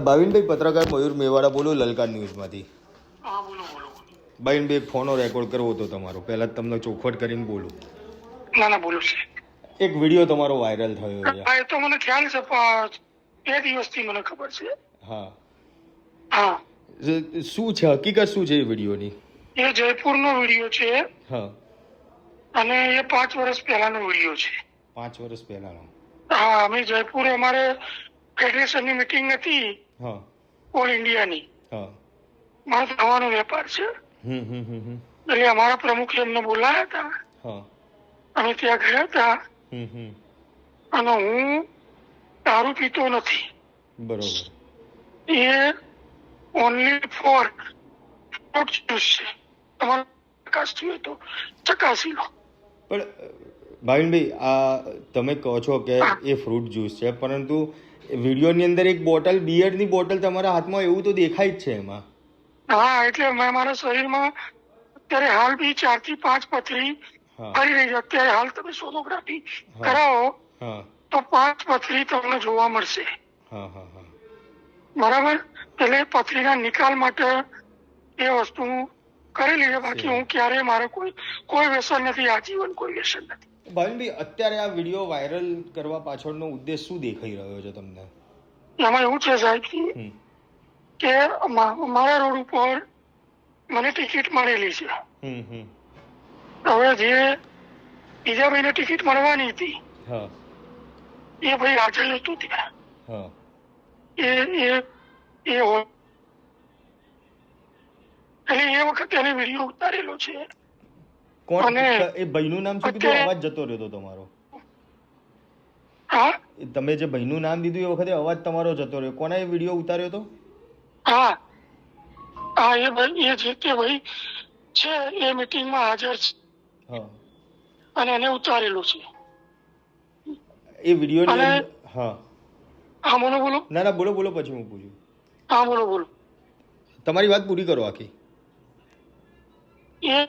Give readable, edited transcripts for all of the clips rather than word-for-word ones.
ભાવિનભાઈ પત્રકાર મયુર મેવાડા બોલો લલકાર ન્યૂઝમાંથી. હા બોલો બોલો. ભાવિનભાઈ એક ફોનો રેકોર્ડ કરવો હતો તમારો, પહેલા જ તમને ચોખવટ કરીને બોલું. ના ના બોલો છે. એક વિડીયો તમારો વાયરલ થયો છે. હા એ તો મને ખ્યાલ છે પણ 2 દિવસથી મને ખબર છે. હા હા શું છે હકીકત, શું છે એ વિડીયોની? એ જયપુરનો વિડીયો છે હા અને એ 5 વર્ષ પહેલાનો વિડીયો છે. 5 વર્ષ પહેલાનો. હા અમે જયપુર અમારે ફેડરેશનની મીટિંગ હતી હા ઓલ ઇન્ડિયાની. હા મારો દવાનો વેપાર છે એટલે અમારા પ્રમુખે એમને બોલાયા હતા. હા અમે ત્યાં ગયા હતા અને હું દારૂ પીતો નથી. બરોબર. એ ઓનલી ફોર ફ્રૂટ જ્યુસ છે. તમારે ચકાસવું હોય તો ચકાસી લો. પણ ભાવિનભાઈ આ તમે કહો છો કે એ ફ્રૂટ જ્યુસ છે, પરંતુ વિડીયોની અંદર એક બોટલ, બિયરની બોટલ તમારા હાથમાં એવું તો દેખાય જ છે એમાં. હા એટલે મેં મારા શરીરમાં અત્યારે હાલ બી 4 થી 5 પથરી ફરી રહી છે. અત્યારે હાલ તમે સોનોગ્રાફી કરાવો તો 5 પથરી તમને જોવા મળશે. બરાબર. એટલે પથરીના નિકાલ માટે એ વસ્તુ કરેલી છે. બાકી હું ક્યારેય મારે કોઈ વ્યસન નથી, આજીવન કોઈ વ્યસન નથી. ભાવિનભાઈ અત્યારે આ વિડીયો વાયરલ કરવા પાછળનો ઉદ્દેશ શું દેખાઈ રહ્યો છે તમને? એમાં એવું છે સાહેબ કે મારા રોડ ઉપર મને ટિકિટ મળેલી છે. હવે જે બીજા ભાઈને ટિકિટ મળવાની હતી એ ભાઈ હાજર નતું ત્યાં. એટલે એ વખતે એને વિડીયો ઉતારેલો છે. કોણ એ ભાઈનું નામ શું કીધું? અવાજ જતો રહ્યો તમારો. હા તમે જે ભાઈનું નામ દીધું એ વખતે અવાજ તમારો જતો રહ્યો. કોને એ વિડીયો ઉતાર્યો હતો? હા હા એ ભાઈ, એ જે તે ભાઈ છે એ મીટિંગમાં હાજર છે અને એને ઉતારેલું છે એ વિડીયો. હા હા બોલો બોલો. ના ના બોલો બોલો, પછી હું પૂછું. હા બોલો બોલો. તમારી વાત પૂરી કરો આખી. એ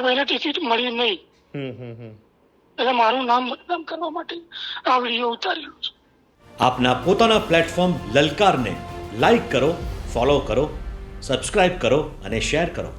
ભાઈને ટિકિટ મળી નહીં એટલે મારું નામ બદનામ કરવા માટે આ વિડીયો ઉતારેલો છે. આપના પોતાના પ્લેટફોર્મ લલકારને લાઈક કરો, ફોલો કરો, સબસ્ક્રાઇબ કરો અને શેર કરો.